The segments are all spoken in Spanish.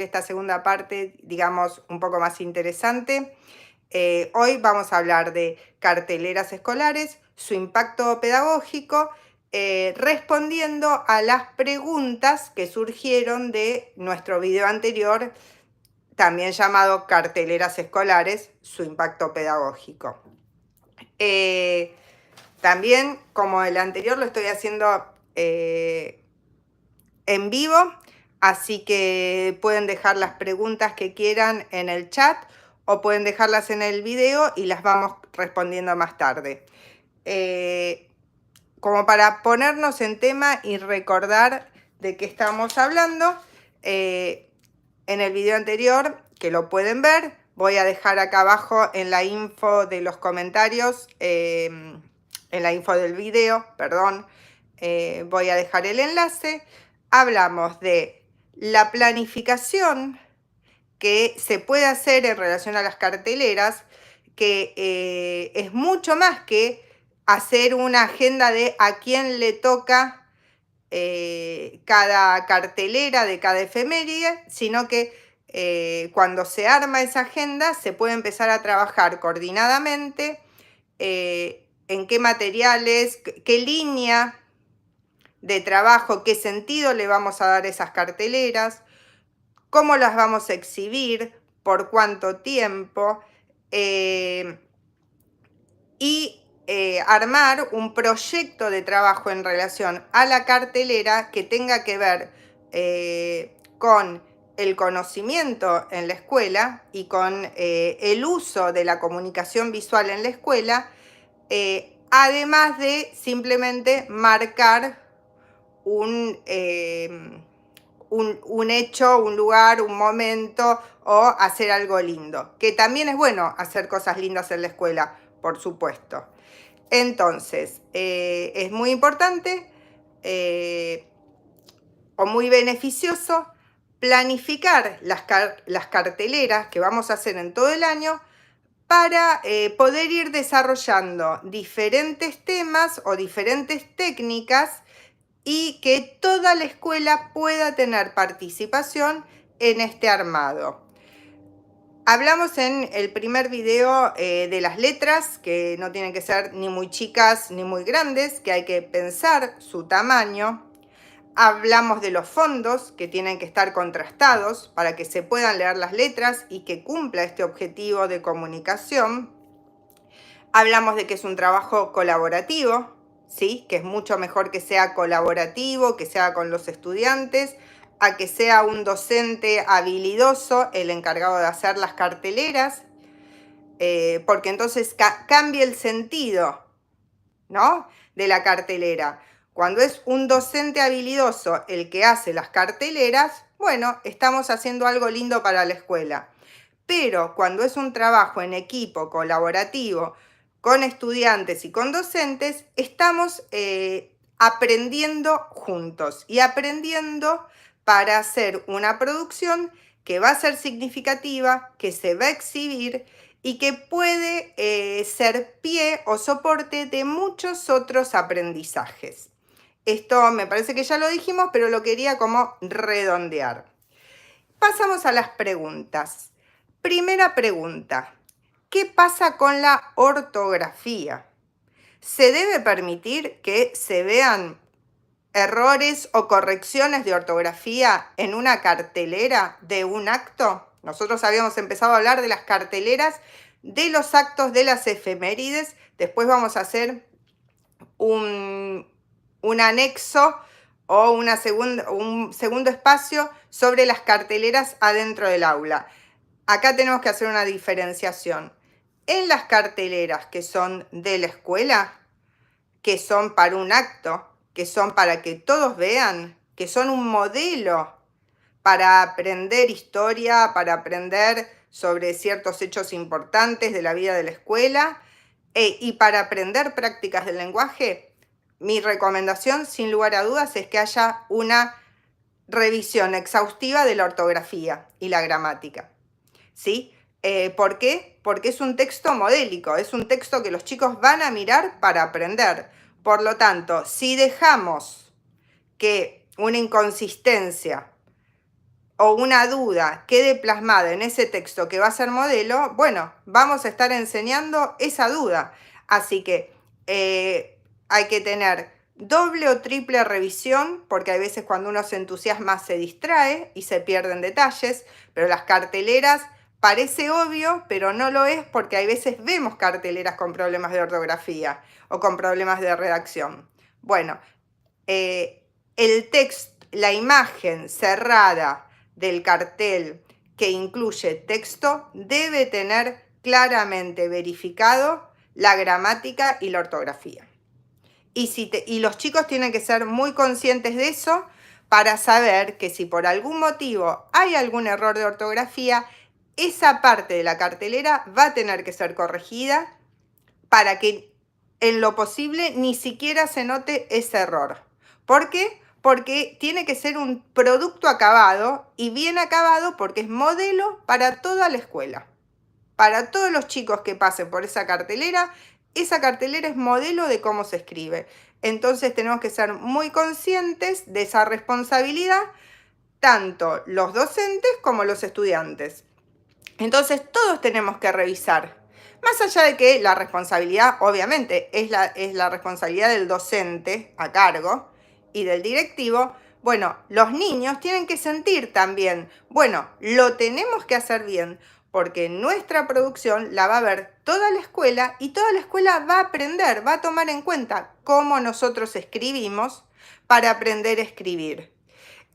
esta segunda parte, digamos, un poco más interesante. Hoy vamos a hablar de carteleras escolares, su impacto pedagógico, respondiendo a las preguntas que surgieron de nuestro video anterior, también llamado Carteleras escolares, su impacto pedagógico. También, como el anterior, lo estoy haciendo en vivo, así que pueden dejar las preguntas que quieran en el chat o pueden dejarlas en el video y las vamos respondiendo más tarde. Como para ponernos en tema y recordar de qué estamos hablando, en el video anterior, que lo pueden ver, voy a dejar acá abajo en la info de los comentarios, en la info del video, perdón, voy a dejar el enlace. Hablamos de la planificación que se puede hacer en relación a las carteleras, que es mucho más que hacer una agenda de a quién le toca cada cartelera de cada efeméride, sino que cuando se arma esa agenda se puede empezar a trabajar coordinadamente en qué materiales, qué línea de trabajo, qué sentido le vamos a dar a esas carteleras, cómo las vamos a exhibir, por cuánto tiempo, y armar un proyecto de trabajo en relación a la cartelera que tenga que ver con el conocimiento en la escuela y con el uso de la comunicación visual en la escuela, además de simplemente marcar un hecho, un lugar, un momento o hacer algo lindo. Que también es bueno hacer cosas lindas en la escuela, por supuesto. Entonces, es muy importante o muy beneficioso planificar las carteleras que vamos a hacer en todo el año para poder ir desarrollando diferentes temas o diferentes técnicas y que toda la escuela pueda tener participación en este armado. Hablamos en el primer video de las letras, que no tienen que ser ni muy chicas ni muy grandes, que hay que pensar su tamaño. Hablamos de los fondos, que tienen que estar contrastados para que se puedan leer las letras y que cumpla este objetivo de comunicación. Hablamos de que es un trabajo colaborativo, ¿sí? Que es mucho mejor que sea colaborativo, que sea con los estudiantes, a que sea un docente habilidoso el encargado de hacer las carteleras, porque entonces cambia el sentido, ¿no?, de la cartelera. Cuando es un docente habilidoso el que hace las carteleras, bueno, estamos haciendo algo lindo para la escuela. Pero cuando es un trabajo en equipo, colaborativo, con estudiantes y con docentes, estamos aprendiendo juntos y aprendiendo para hacer una producción que va a ser significativa, que se va a exhibir y que puede ser pie o soporte de muchos otros aprendizajes. Esto me parece que ya lo dijimos, pero lo quería como redondear. Pasamos a las preguntas. Primera pregunta, ¿qué pasa con la ortografía? ¿Se debe permitir que se vean errores o correcciones de ortografía en una cartelera de un acto? Nosotros habíamos empezado a hablar de las carteleras de los actos de las efemérides. Después vamos a hacer un anexo o un segundo espacio sobre las carteleras adentro del aula. Acá tenemos que hacer una diferenciación. En las carteleras que son de la escuela, que son para un acto, que son para que todos vean, que son un modelo para aprender historia, para aprender sobre ciertos hechos importantes de la vida de la escuela y para aprender prácticas del lenguaje, mi recomendación, sin lugar a dudas, es que haya una revisión exhaustiva de la ortografía y la gramática. ¿Sí? ¿Por qué? Porque es un texto modélico, es un texto que los chicos van a mirar para aprender. Por lo tanto, si dejamos que una inconsistencia o una duda quede plasmada en ese texto que va a ser modelo, bueno, vamos a estar enseñando esa duda. Así que hay que tener doble o triple revisión, porque hay veces cuando uno se entusiasma se distrae y se pierden detalles, pero las carteleras parece obvio, pero no lo es, porque hay veces vemos carteleras con problemas de ortografía o con problemas de redacción. Bueno, el texto, la imagen cerrada del cartel que incluye texto debe tener claramente verificado la gramática y la ortografía. Y los chicos tienen que ser muy conscientes de eso para saber que si por algún motivo hay algún error de ortografía, esa parte de la cartelera va a tener que ser corregida para que en lo posible ni siquiera se note ese error. ¿Por qué? Porque tiene que ser un producto acabado y bien acabado porque es modelo para toda la escuela. Para todos los chicos que pasen por esa cartelera es modelo de cómo se escribe. Entonces tenemos que ser muy conscientes de esa responsabilidad, tanto los docentes como los estudiantes. Entonces todos tenemos que revisar. Más allá de que la responsabilidad, obviamente, es la responsabilidad del docente a cargo y del directivo, bueno, los niños tienen que sentir también, bueno, lo tenemos que hacer bien, porque nuestra producción la va a ver toda la escuela y toda la escuela va a aprender, va a tomar en cuenta cómo nosotros escribimos para aprender a escribir.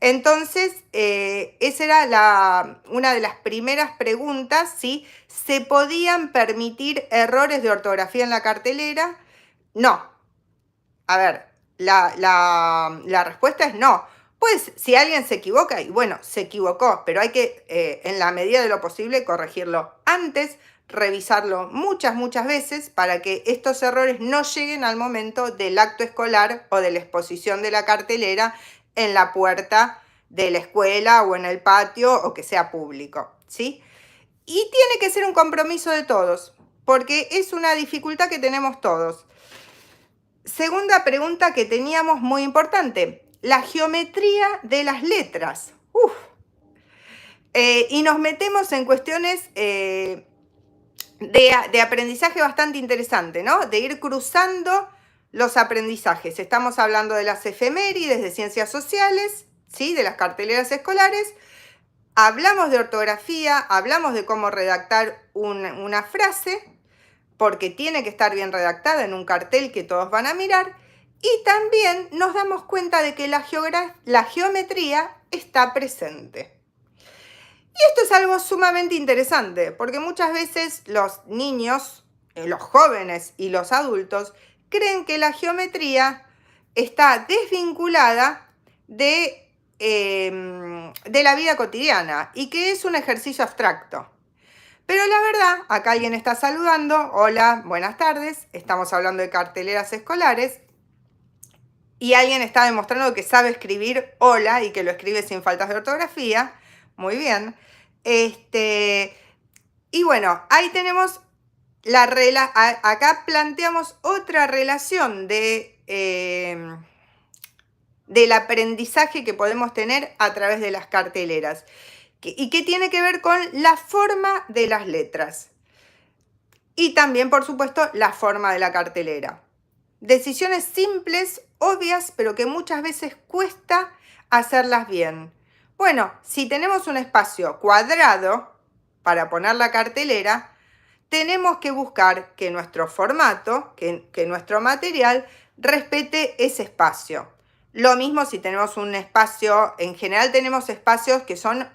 Entonces, esa era una de las primeras preguntas, si se podían permitir errores de ortografía en la cartelera. No. A ver, la respuesta es no. Pues si alguien se equivoca, y bueno, se equivocó, pero hay que, en la medida de lo posible, corregirlo antes, revisarlo muchas veces para que estos errores no lleguen al momento del acto escolar o de la exposición de la cartelera en la puerta de la escuela o en el patio o que sea público, ¿sí? Y tiene que ser un compromiso de todos, porque es una dificultad que tenemos todos. Segunda pregunta que teníamos muy importante, la geometría de las letras. Y nos metemos en cuestiones de aprendizaje bastante interesante, ¿no? De ir cruzando los aprendizajes. Estamos hablando de las efemérides, de ciencias sociales, ¿sí? De las carteleras escolares. Hablamos de ortografía, hablamos de cómo redactar una frase, porque tiene que estar bien redactada en un cartel que todos van a mirar, y también nos damos cuenta de que la geometría está presente. Y esto es algo sumamente interesante, porque muchas veces los niños, los jóvenes y los adultos creen que la geometría está desvinculada de la vida cotidiana y que es un ejercicio abstracto. Pero la verdad, acá alguien está saludando. Hola, buenas tardes. Estamos hablando de carteleras escolares. Y alguien está demostrando que sabe escribir hola y que lo escribe sin faltas de ortografía. Muy bien. Y bueno, ahí tenemos acá planteamos otra relación del aprendizaje que podemos tener a través de las carteleras. ¿Y qué tiene que ver con la forma de las letras? Y también, por supuesto, la forma de la cartelera. Decisiones simples, obvias, pero que muchas veces cuesta hacerlas bien. Bueno, si tenemos un espacio cuadrado para poner la cartelera, tenemos que buscar que nuestro formato, que nuestro material respete ese espacio. Lo mismo si tenemos un espacio, en general tenemos espacios que son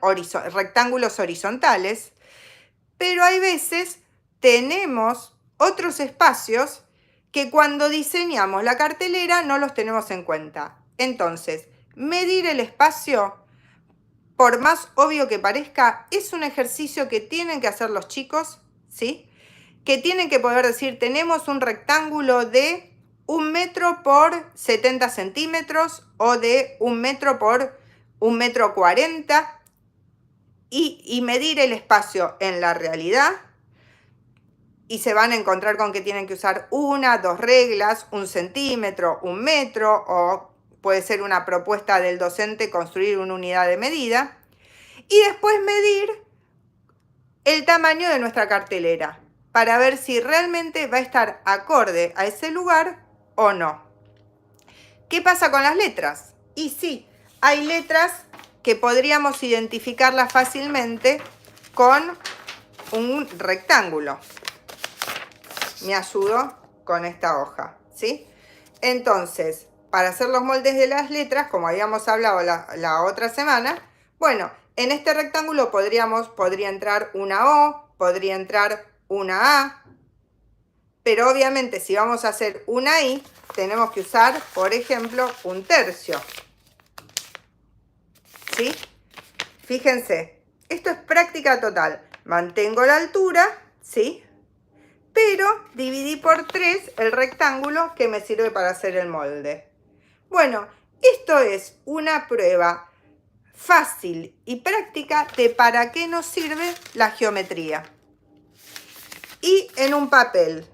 rectángulos horizontales, pero hay veces tenemos otros espacios que cuando diseñamos la cartelera no los tenemos en cuenta. Entonces, medir el espacio, por más obvio que parezca, es un ejercicio que tienen que hacer los chicos, ¿sí? Que tienen que poder decir, tenemos un rectángulo de 1 metro por 70 centímetros o de 1 metro por 1 metro 40 y medir el espacio en la realidad. Y se van a encontrar con que tienen que usar 1, 2 reglas, 1 centímetro, 1 metro, o puede ser una propuesta del docente construir una unidad de medida. y después medir el tamaño de nuestra cartelera para ver si realmente va a estar acorde a ese lugar o no. ¿Qué pasa con las letras? Y sí, hay letras que podríamos identificarlas fácilmente con un rectángulo. Me ayudo con esta hoja, ¿sí? Entonces, para hacer los moldes de las letras, como habíamos hablado la otra semana, bueno, en este rectángulo podría entrar una O, podría entrar una A, pero obviamente si vamos a hacer una I, tenemos que usar, por ejemplo, un tercio, ¿sí? Fíjense, esto es práctica total. Mantengo la altura, ¿sí? Pero dividí por 3 el rectángulo que me sirve para hacer el molde. Bueno, esto es una prueba fácil y práctica de para qué nos sirve la geometría. Y en un papel,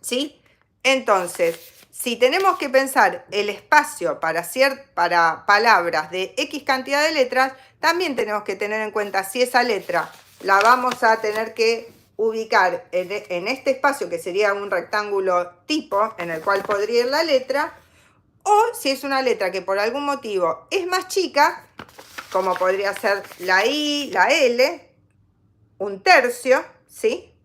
¿sí? Entonces, si tenemos que pensar el espacio para palabras de X cantidad de letras, también tenemos que tener en cuenta si esa letra la vamos a tener que ubicar en este espacio, que sería un rectángulo tipo en el cual podría ir la letra, o si es una letra que por algún motivo es más chica, como podría ser la I, la L, un tercio, ¿sí?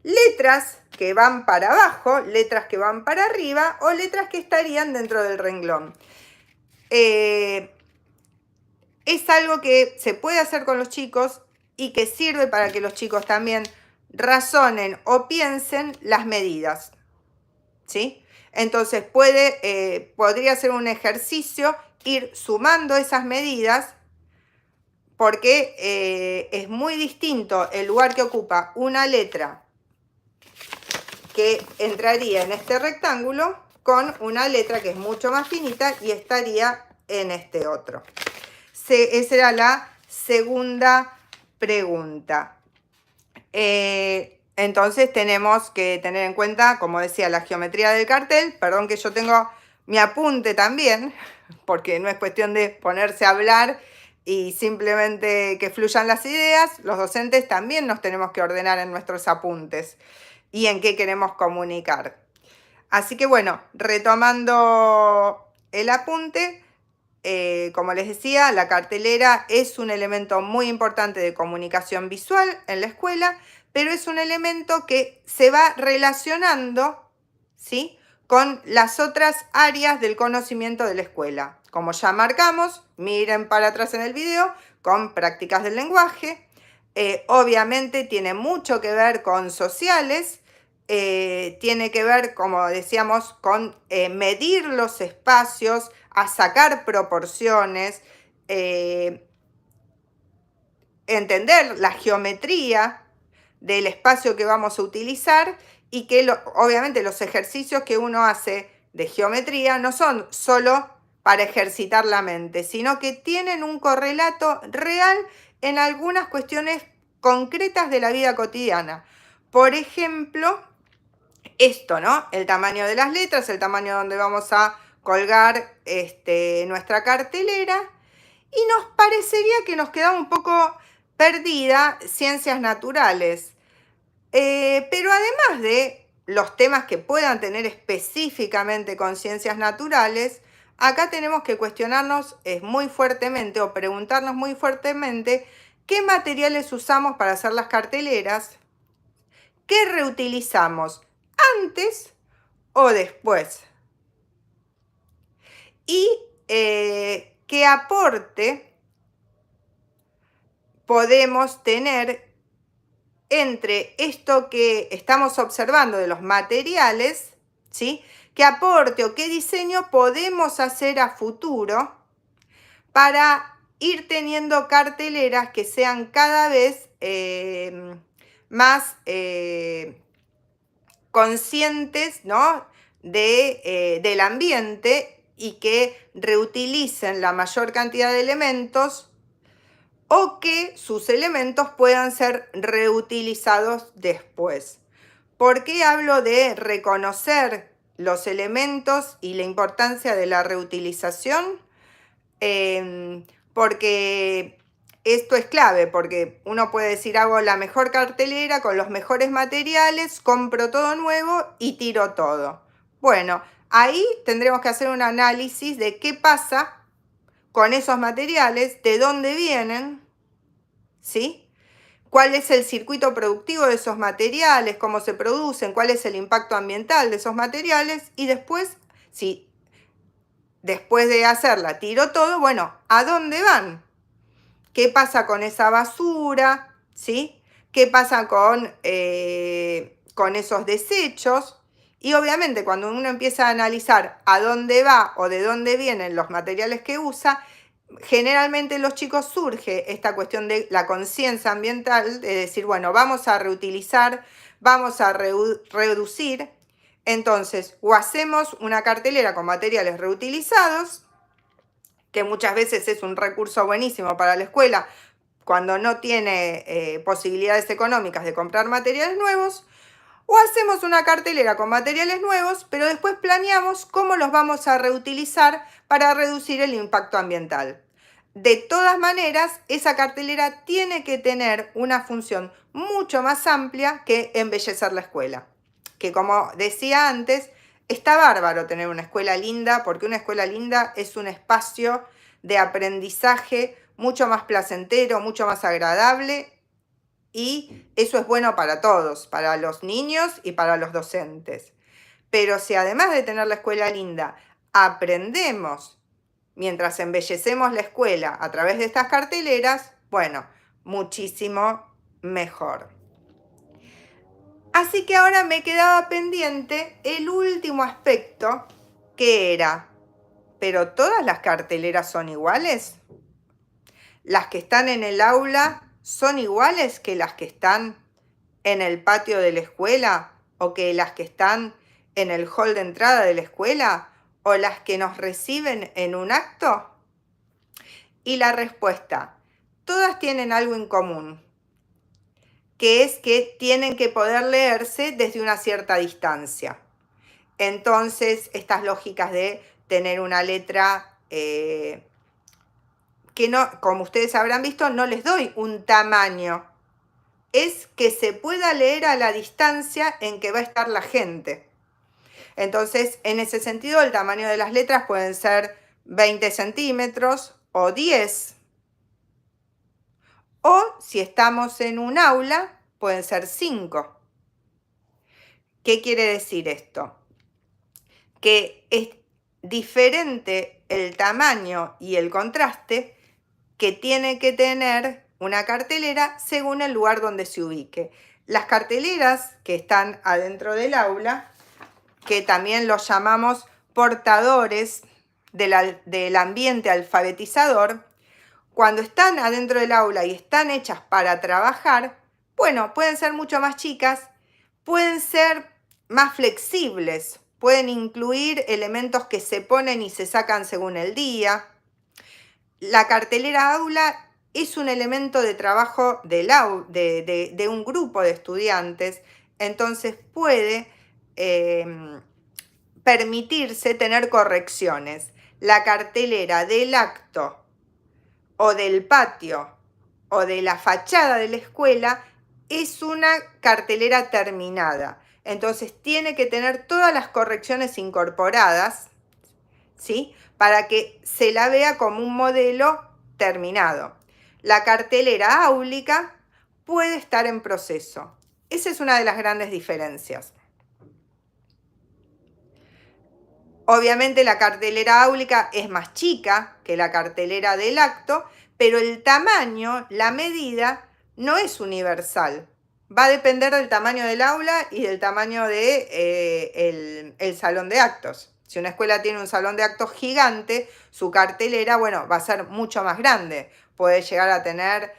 Letras que van para abajo, letras que van para arriba o letras que estarían dentro del renglón. Es algo que se puede hacer con los chicos y que sirve para que los chicos también razonen o piensen las medidas, ¿sí? Entonces podría ser un ejercicio ir sumando esas medidas, porque es muy distinto el lugar que ocupa una letra que entraría en este rectángulo con una letra que es mucho más finita y estaría en este otro. Esa era la segunda pregunta. Entonces tenemos que tener en cuenta, como decía, la geometría del cartel. Perdón que yo tengo mi apunte también, porque no es cuestión de ponerse a hablar y simplemente que fluyan las ideas. Los docentes también nos tenemos que ordenar en nuestros apuntes y en qué queremos comunicar. Así que bueno, retomando el apunte, como les decía, la cartelera es un elemento muy importante de comunicación visual en la escuela, pero es un elemento que se va relacionando, ¿sí?, con las otras áreas del conocimiento de la escuela. Como ya marcamos, miren para atrás en el video, con prácticas del lenguaje. Obviamente tiene mucho que ver con sociales, tiene que ver, como decíamos, con medir los espacios, a sacar proporciones, entender la geometría del espacio que vamos a utilizar y que obviamente los ejercicios que uno hace de geometría no son solo para ejercitar la mente, sino que tienen un correlato real en algunas cuestiones concretas de la vida cotidiana. Por ejemplo, esto, ¿no? El tamaño de las letras, el tamaño donde vamos a colgar nuestra cartelera, y nos parecería que nos quedaba un poco perdida ciencias naturales. Pero además de los temas que puedan tener específicamente con ciencias naturales, acá tenemos que cuestionarnos muy fuertemente o preguntarnos muy fuertemente qué materiales usamos para hacer las carteleras, qué reutilizamos antes o después y qué aporte podemos tener entre esto que estamos observando de los materiales, ¿sí?, qué aporte o qué diseño podemos hacer a futuro para ir teniendo carteleras que sean cada vez más conscientes, ¿no?, del ambiente y que reutilicen la mayor cantidad de elementos o que sus elementos puedan ser reutilizados después. ¿Por qué hablo de reconocer los elementos y la importancia de la reutilización? porque esto es clave, porque uno puede decir, hago la mejor cartelera con los mejores materiales, compro todo nuevo y tiro todo. Bueno, ahí tendremos que hacer un análisis de qué pasa con esos materiales, de dónde vienen, ¿sí? ¿Cuál es el circuito productivo de esos materiales? ¿Cómo se producen? ¿Cuál es el impacto ambiental de esos materiales? Y después, si después de hacerla tiro todo, bueno, ¿a dónde van? ¿Qué pasa con esa basura? ¿Sí? ¿Qué pasa con esos desechos? Y obviamente cuando uno empieza a analizar a dónde va o de dónde vienen los materiales que usa, generalmente en los chicos surge esta cuestión de la conciencia ambiental, de decir, bueno, vamos a reutilizar, vamos a reducir. Entonces, o hacemos una cartelera con materiales reutilizados, que muchas veces es un recurso buenísimo para la escuela cuando no tiene posibilidades económicas de comprar materiales nuevos, o hacemos una cartelera con materiales nuevos, pero después planeamos cómo los vamos a reutilizar para reducir el impacto ambiental. De todas maneras, esa cartelera tiene que tener una función mucho más amplia que embellecer la escuela. Que como decía antes, está bárbaro tener una escuela linda, porque una escuela linda es un espacio de aprendizaje mucho más placentero, mucho más agradable, y eso es bueno para todos, para los niños y para los docentes. Pero si además de tener la escuela linda, aprendemos mientras embellecemos la escuela a través de estas carteleras, bueno, muchísimo mejor. Así que ahora me quedaba pendiente el último aspecto, que era, ¿pero todas las carteleras son iguales? ¿Las que están en el aula son iguales que las que están en el patio de la escuela o que las que están en el hall de entrada de la escuela o las que nos reciben en un acto? Y la respuesta, todas tienen algo en común, que es que tienen que poder leerse desde una cierta distancia. Entonces, estas lógicas de tener una letra que no, como ustedes habrán visto, no les doy un tamaño, es que se pueda leer a la distancia en que va a estar la gente. Entonces, en ese sentido, el tamaño de las letras pueden ser 20 centímetros o 10. O si estamos en un aula, pueden ser 5. ¿Qué quiere decir esto? Que es diferente el tamaño y el contraste que tiene que tener una cartelera según el lugar donde se ubique. Las carteleras que están adentro del aula, que también los llamamos portadores del ambiente alfabetizador, cuando están adentro del aula y están hechas para trabajar, bueno, pueden ser mucho más chicas, pueden ser más flexibles, pueden incluir elementos que se ponen y se sacan según el día. La cartelera aula es un elemento de trabajo de un grupo de estudiantes, entonces puede permitirse tener correcciones. La cartelera del acto o del patio o de la fachada de la escuela es una cartelera terminada. Entonces tiene que tener todas las correcciones incorporadas, ¿sí? Para que se la vea como un modelo terminado. La cartelera áulica puede estar en proceso. Esa es una de las grandes diferencias. Obviamente la cartelera áulica es más chica que la cartelera del acto, pero el tamaño, la medida, no es universal. Va a depender del tamaño del aula y del tamaño de, el salón de actos. Si una escuela tiene un salón de actos gigante, su cartelera, bueno, va a ser mucho más grande. Puede llegar a tener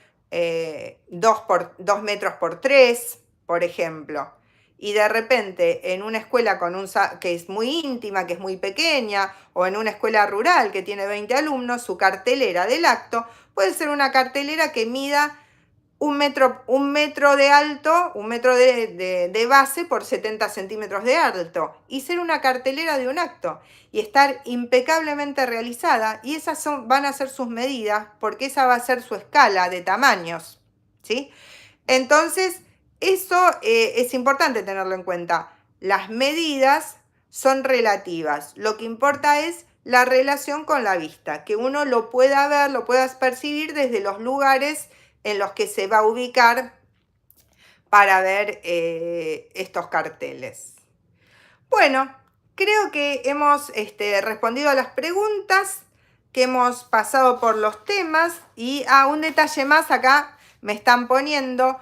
2 metros por 3, por ejemplo. Y de repente en una escuela que es muy íntima, que es muy pequeña, o en una escuela rural que tiene 20 alumnos, su cartelera del acto puede ser una cartelera que mida un metro de alto, un metro de base por 70 centímetros de alto, y ser una cartelera de un acto y estar impecablemente realizada, y esas van a ser sus medidas, porque esa va a ser su escala de tamaños, ¿sí? Entonces, eso es importante tenerlo en cuenta. Las medidas son relativas, lo que importa es la relación con la vista, que uno lo pueda ver, lo puedas percibir desde los lugares en los que se va a ubicar para ver estos carteles. Bueno, creo que hemos respondido a las preguntas, que hemos pasado por los temas, y un detalle más acá me están poniendo.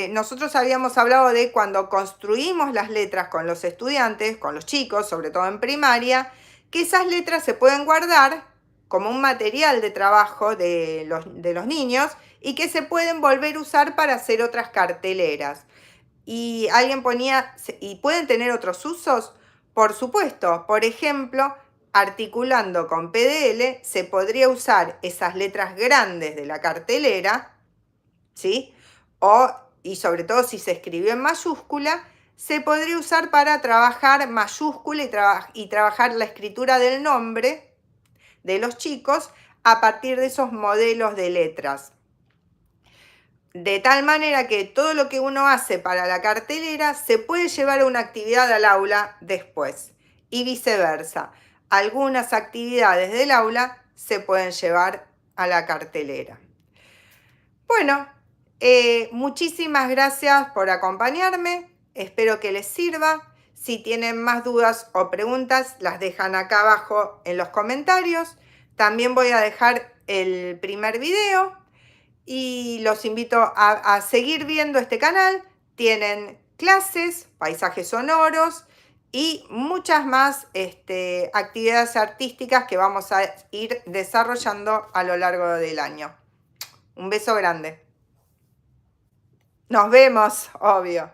Nosotros habíamos hablado de cuando construimos las letras con los estudiantes, con los chicos, sobre todo en primaria, que esas letras se pueden guardar como un material de trabajo de los niños y que se pueden volver a usar para hacer otras carteleras. Y alguien ponía, ¿y pueden tener otros usos? Por supuesto, por ejemplo, articulando con PDL se podría usar esas letras grandes de la cartelera, ¿sí? Y sobre todo si se escribió en mayúscula, se podría usar para trabajar mayúscula y trabajar la escritura del nombre de los chicos a partir de esos modelos de letras. De tal manera que todo lo que uno hace para la cartelera se puede llevar a una actividad al aula después, y viceversa. Algunas actividades del aula se pueden llevar a la cartelera. Bueno, muchísimas gracias por acompañarme. Espero que les sirva. Si tienen más dudas o preguntas, las dejan acá abajo en los comentarios. También voy a dejar el primer video y los invito a seguir viendo este canal. Tienen clases, paisajes sonoros y muchas más actividades artísticas que vamos a ir desarrollando a lo largo del año. Un beso grande. Nos vemos, obvio.